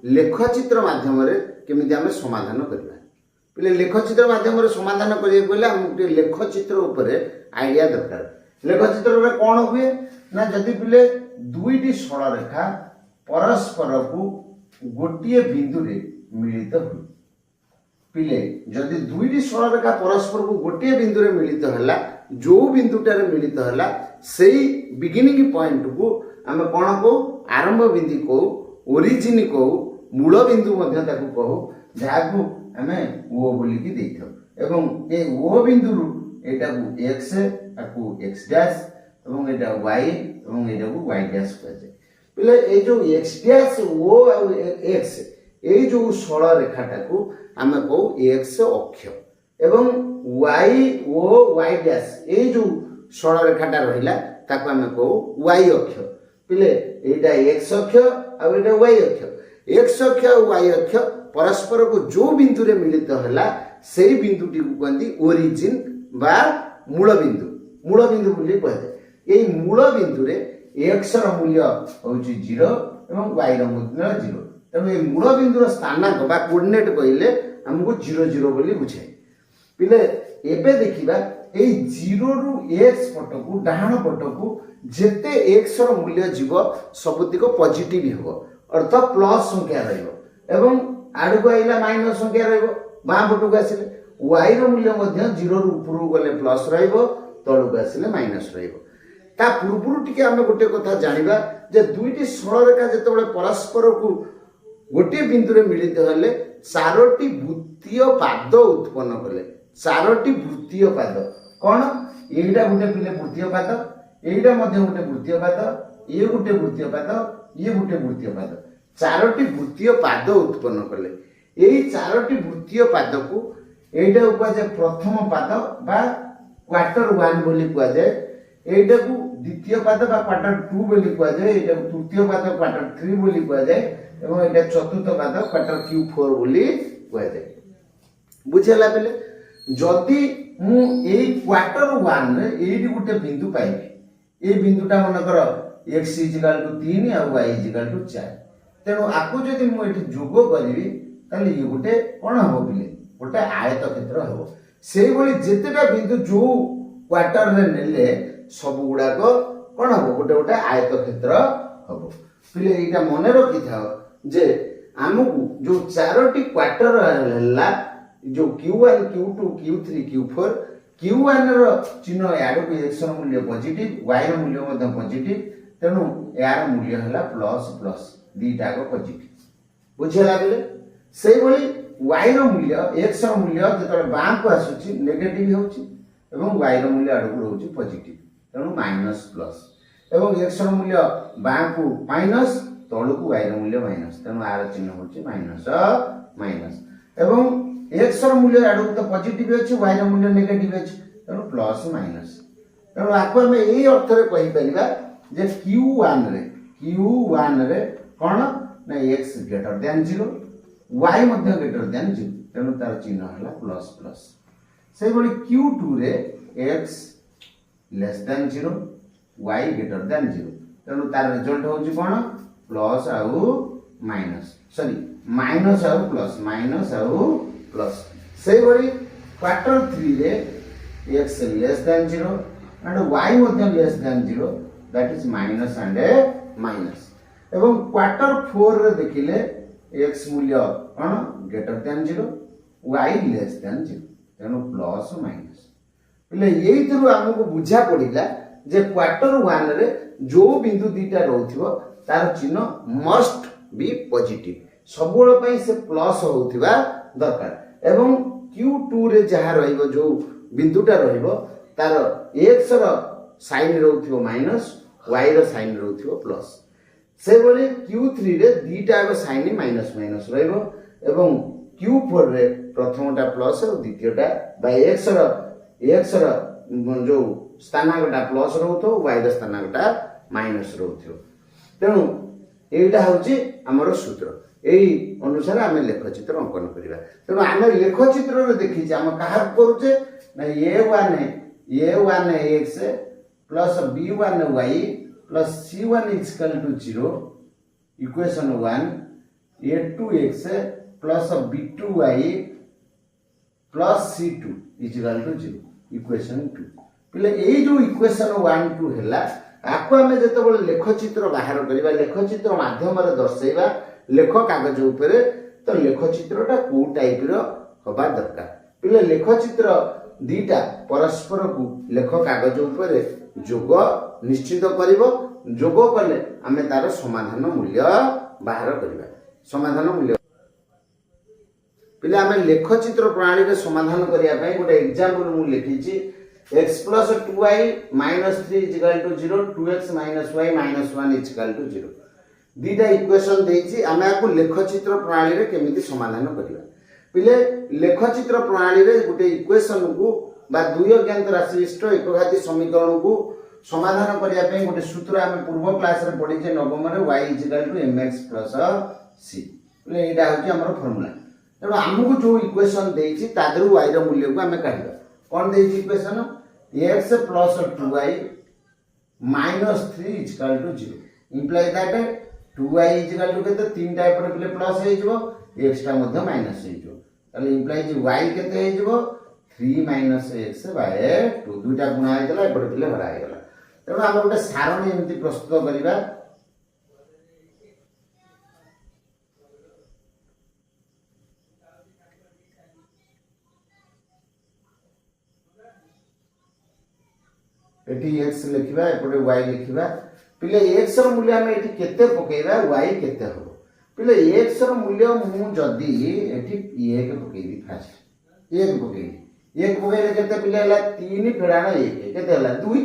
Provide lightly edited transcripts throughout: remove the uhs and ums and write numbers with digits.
लेखचित्र माध्यम केमी आम समाधान करवा पे लेखचित्र माध्यम समाधान करने आमको लेखचित्र उपरे आइडिया दरकार। लेखचित्र कौन हुए ना जदि पिले दुईटी सरल रेखा परस्पर को गोटे बिंदु रे मिलित हुए पिले जदि दुईटी सरल रेखा परस्पर को गोटे बिंदु रे मिलित है जो बिंदुटार मिलित है से बिगिनिंग पॉइंट को आम कौन कहू आरंभ बिंदु कहू ओरिजिन कहू मूल बिंदु कहू जहाँ आम ओ बोलिकी देथाउ एवं ए ओ बिंदु एटा को एक्स आकु एक्स डैश एवं एटा वाई एवं एटा को वाई डैश कहजे पिले ए जो एक्स डैश ओ आ एक्स ए जो सरल रेखाटा को आम कहू एक्स अक्ष एवं वाई ओ वाई डैश ए जो सरल रेखाटा रहिला ताको आम कहू वाई अक्ष पिले एटा एक्स अक्ष आ एटा वाई अक्ष एक्स अक्ष और वाई अक्ष परस्पर को जो बिंदु रे मिलित है से बिंदुटी को कहती ओरिजिन बा मूल बिंदु बोली कहुए ये मूल बिंदु रे एक्स र मूल्य होची 0 एवं वाई र मूल्य 0 तेणु ये मूल बिंदुर स्थानांक बा कोऑर्डिनेट कहले हमको 0 0 बोली बुझाए पिले एबे देखिबा ए 0 रु x पट को डाहाण पट को जेते x र मूल्य जीव सबुतिक पॉजिटिव हेबो अर्थ प्लस संख्या रहइबो एवं आड़ को आइला माइनस संख्या रहइबो बां पट को आसिले y र मूल्य मध्य 0 रु ऊपर गले प्लस रहइबो तळु को आसिले माइनस रहइबो ता पूर्वरु टिके हम गोटे कथा जानिबा जे दुईटी सरल रेखा जेतेबेले परस्पर को गोटे बिंदु रे मिलित हेले चारोटी वृत्तीय पाद उत्पन्न कले चारोटी वृत्तीय पाद कौन एटा गोटे पिले वृत्तीय पाद एटा मध्य गोटे वृत्तीय पाद ये गोटे वृत्तीय पाद ये गोटे वृत्तीय पाद चारोटी वृत्तीय पाद उत्पन्न कले एई चारोटी वृत्तीय पाद को एटा उपजे प्रथम पाद बा क्वार्टर 1 बोली कुआ जाय एटा को द्वितीय पाद बा क्वार्टर 2 बोली कुआ जाय एटा को तृतीय पाद क्वार्टर 3 बोली कुआ जाय एवं एटा चतुर्थ पाद क्वार्टर Q4 बोली कुआ जाय बुझेला बेले जदि मु एई क्वार्टर 1 रे एडी गुटे बिंदु पाइबी ए बिंदुटा मनकर x = 3 और y = 4 तेणु आपको जदि मु एठी जोग करिवि ताले ये गुटे कोन हबो बिले गोटे आयत क्षेत्र हबो सेही भली जेतेटा बिंदु जो क्वार्टर रे नेले सब गुडा को कोन हबो गोटे गोटे आयत क्षेत्र हबो पिले एटा मने रखि थाओ जे हमकु जो चारोटी क्वार्टर हला जो Q1 Q2 Q3 Q4 Q1 रो चिन्ह यार को x रो मूल्य पॉजिटिव y रो मूल्य मध्य पॉजिटिव तेनु यार मूल्य हला प्लस प्लस दीटा को पॉजिटिव बुझला बेले सेही भली y रो मूल्य x रो मूल्य जेतले बां को आसुची नेगेटिव होउची एवं y रो मूल्य आडू रहउची पॉजिटिव तेनु माइनस प्लस एवं x रो मूल्य बां को माइनस तळु को y रो मूल्य माइनस तेनु आर चिन्ह होउची माइनस माइनस एवं x रो मूल्य आडू तो पॉजिटिव अछि y रो मूल्य नेगेटिव अछि तेनु प्लस माइनस तेनु आको हम एई अर्थ रे कहि परिबा जे Q1 रे कोन ना x ग्रेटर देन 0 y मध्य ग्रेटर देन 0 तेनु तार चिन्ह हला प्लस प्लस से बडी Q2 रे x less than 0 y greater than 0 तेनु तार रिजल्ट होउची कोन प्लस आउ माइनस सॉरी माइनस आउ प्लस से बडी क्वार्टर 3 रे x less than 0 and y मध्य less than 0 that is minus and minus एवं क्वार्टर 4 रे देखिले x मूल्य कोन greater than 0 y less than 0 तेनु प्लस माइनस पले एई तरु हमको बुझा पड़िला जे क्वार्टर 1 रे जो बिंदु दीटा रहउथिबो तार चिन्ह मस्ट बी पॉजिटिव सबोळ पई से प्लस होउथिबा दरकार एवं Q2 रे जहा रहइबो जो बिंदुटा रहइबो तार x रो साइन रहउथिबो माइनस y रो साइन रहउथिबो प्लस से बोले Q3 रे दीटा को साइन माइनस माइनस रहइबो एवं Q4 रे प्रथमटा प्लस और द्वितीयटा बाय x रो जो स्थानांकटा प्लस रहउथो y रो स्थानांकटा माइनस रहउथो तेनु एटा होची हमर सूत्र एई अनुसार आमे लेखचित्र अंकन करिबा तेनु आमे लेखचित्र रे देखि जे हम कहा करूचे ना a1 x plus b1 y plus c1 is equal to 0 equation 1 a2x plus b2y plus c2 equal to 0 equation 2 पिले ए जो इक्वेशन 1 2 हैला आको हमें जेतेबेले लेखचित्र बाहर करिबा लेखचित्र माध्यम रे दर्शाइबा लेख कागज ऊपर तो लेखचित्रटा को टाइप रो होबा दरकार पिले लेखचित्र दीटा परस्पर को लेख कागज ऊपर जोग निश्चित करिवो जोग कले आमे तार समाधान मूल्य बाहर करिबा समाधान मूल्य पिले आमे लेखचित्र प्रणाली रे समाधान करिया पई गोटे एग्जांपल मु लिखिछि x plus 2y minus 3 is equal to 0 2x minus y minus 1 is equal to 0 दीटा equation देछि आमे आको लेखचित्र प्रणाली रे केमिति समाधान करिबा पिले लेखचित्र प्रणाली रे गोटे इक्वेशन को बा दुई अज्ञात राशि विशिष्ट एकघाती समीकरण को समाधान करिया पई गोटे सूत्र आमे पूर्व क्लास रे पढि जे नवम रे y is equal to mx plus c पिले एटा होछि हमर फार्मूला तेणु आमको जो इक्वेशन देछि तादरु y रो मूल्य को आमे काढिबा कौन देछि equation x plus 2y minus 3 is equal to 0 imply that 2y is equal to केते तीन टाइप रे पिले प्लस हे जिवो x टा मध्ये माइनस हे जिवो ताले इंप्लाई जे y केते हे जिवो 3 minus x by 2 दुटा गुणा हे देला एपटे पिले भरा हे गेला तेणु हम गोटे सारणी एमति प्रस्तुत करिबा एटी x लिखिबा एपटे y लिखिबा पिले x रो मूल्य हम एटी केते पकेइबा y केते हो पिले x रो मूल्य मु जदी एटी 1 पकेइबी फास्ट 1 पकेइबी 1 पकेइले केते पिले हला 3 फेडाना 1 केते हला 2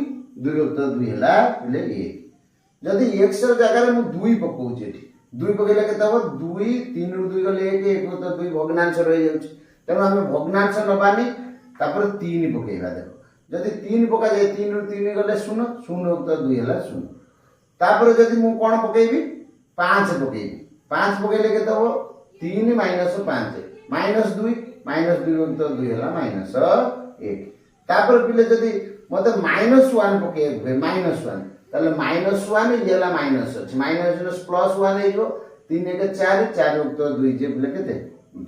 2 तो 2 हला पिले 1 जदी x रो जगह रे मु 2 पकोउची एटी 2 पकेइले केते हो 2 3 रो 2 गले 1 1 तो 2 भग्नांश रहि जाउची तेनु हम भग्नांश नबानी तापर 3 पकेइबा देखो जदि 3 पका जाय 3 रु 3 गले 0 0 तो 2 हला 0 तापर जदि मु कोन पकेइबी 5 पकेइबी 5 पकेइले केते हो 3 minus 5 minus 2 तो 2 हला minus 1 तापर पिले जदि मते -1 पकेइबे -1 ताले -1 ये हला माइनस अछि माइनस प्लस 1 हे जो 3 1 4 4 तो 2 जे पिले केते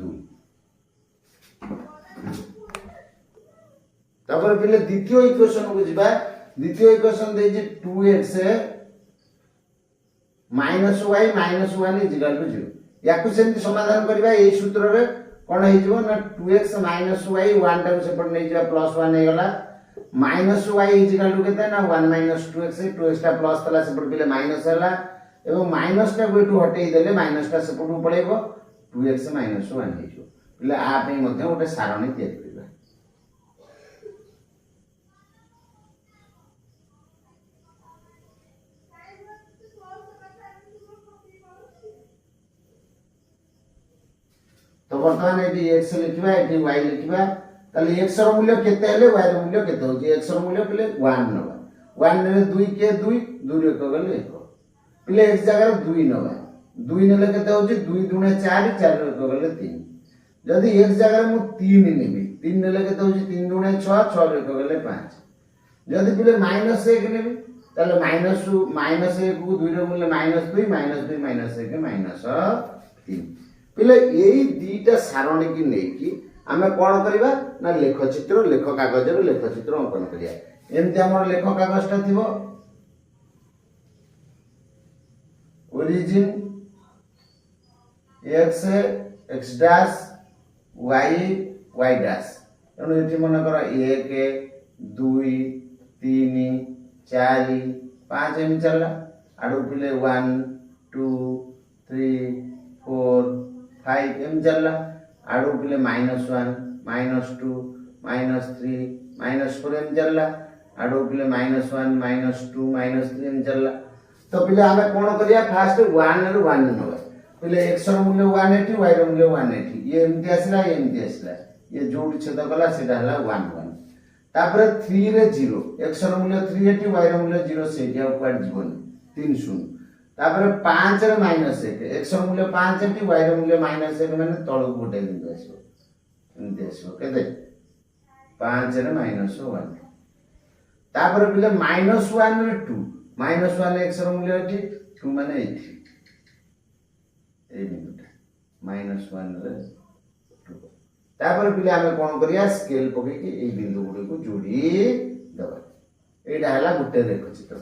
2 तापर पिले द्वितीय इक्वेशन को जिबा द्वितीय equation they J 2x minus y minus 1 is equal to 0 याकु सेमति समाधान करबा ए सूत्र रे कोन हे जिवो ना 2x minus y 1 टा सेपट नै जिबा प्लस 1 हे गला minus y is equal to केते ना 1 minus 2x 2x टा प्लस तला सेपट पिले माइनस हला एवं माइनस टा गोटू हटेई देले माइनस टा सेपटू पळेबो 2x minus 1 हे जिवो पिले आ पे मध्ये गोटे सारणी तयार करबा तो वर्तमान एटी x लिखिबा एटी y लिखिबा ताले x रो मूल्य केते हेले y रो मूल्य केते होची x रो मूल्य पिले 1 नबा 1 ने 2 के 2 2 रे गले 1 पिले x जगह 2 नबा 2 नेले केते होची 2 दुने 4 4 रे गले 3 जदी x जगह मु 3 नेबी 3 नेले केते होची 3 दुने 6 6 रे गले 5 जदी पिले -1 नेबी ताले -1 को 2 रे मूल्य -2 -1 पिले एई दीटा सारणी की नै कि आमे कोन करबा ना लेखचित्र लेख कागज रे लेखचित्र अंकन करिया एमति हमर लेख कागजटा थिबो origin x x dash y y dash एनु एठी मन कर 1 2 3 4 5 एम चला आडू पिले 1 2 3 4 5 एम चला आडू पिले -1 -2 -3 -4 एम चला आडू पिले -1 -2 -3 एम चला तो पिले आमे कोन करिया फास्ट 1 रे 1 नबा पिले x रो मूल्य 180 y रो मूल्य 180 ये एमति आसला ये जोड छेद कला सेटा हला 1 1 तापर 3 रे 0 x रो मूल्य 380 y रो मूल्य 0 से जा ऊपर जीवन 3 0 तापर 5 रे -1 x रो मूल्य 580 y रो मूल्य -1 माने तळ गोटे बिंदु आसो एमति आसो केते 5 रे -1 तापर पिले -1 रे 2 -1 x रो मूल्य 2 माने 80 ए बिंदुटा -1 रे 2 तापर पिले आमे कोन करिया स्केल पके कि ए बिंदु गुडी को जोड़ी दबा एटा हला गुटे रेखाचित्र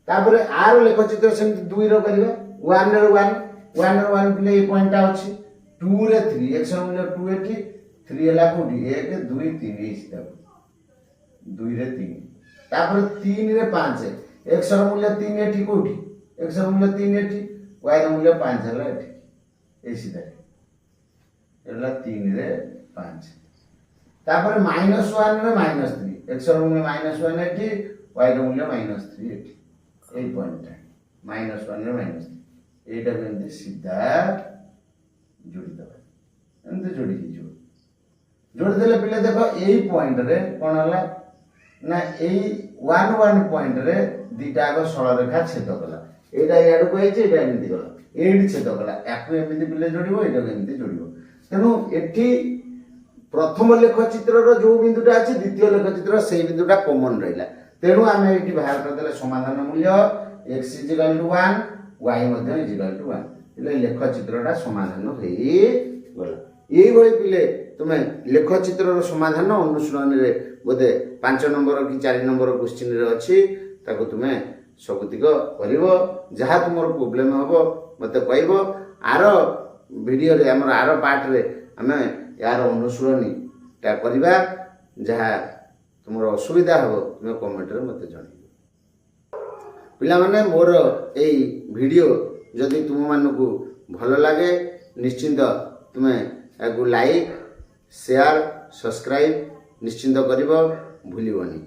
तापर आर रेखाचित्र से 2 रो करिवा 1 रे 1 रे 1 पिले ए पॉइंट अछि 2 रे 3 x रो मूल्य 2 एठी 3 हला कोडी 1 2 3 इस्ता 2 रे 3 तापर 3 रे 5 x रो मूल्य 3 एठी कोडी x रो मूल्य 3 एठी y रो मूल्य 5 हला एठी ए सीधा एला 3 रे 5 तापर -1 रे -3 x रो मूल्य -1 एठी y रो मूल्य -3 एठी ए पॉइंट -1 रे -3 एटा बेंती सीधा जोड़ी दबा एंते जोड़ी देले पिले देखो एई पॉइंट रे कोन हला ना एई 1 1 पॉइंट रे दीटा को सरल रेखा छेद कला एटा याडू को आइছে एटा एमिति गला एडी छेद कला याकू एमिति पिले जोड़िबो एटा एमिति जोड़िबो तेनु एठी प्रथम लेखचित्र रो जो बिंदुटा अछि द्वितीय लेखचित्र सेई बिंदुटा कॉमन रहिला तेनु आमे एठी बाहर कर देले समाधान मूल्य x = 1 y ମଧ୍ୟ = 1 इले लेखचित्रटा समाधान हेई गला एई भଳି पिले तुमे लेखचित्र रो समाधान अनुसरण रे बोधे 5 नंबर कि 4 नंबर क्वेश्चन रे अछि ताको तुमे सबतिक करिवो जहा तुमर प्रॉब्लम हबो मते कहइबो आरो वीडियो रे हमर आरो पार्ट रे हमें यार अनुसरणी ता करिबा जहा तुमर असुविधा हबो तुमे कमेंट रे मते जणाइबो पिला माने मोर एई वीडियो जदि तुम मानकु भलो लागे निश्चिंत तुमे लाइक शेयर सब्सक्राइब निश्चिंत करिवो भूलिबोनी।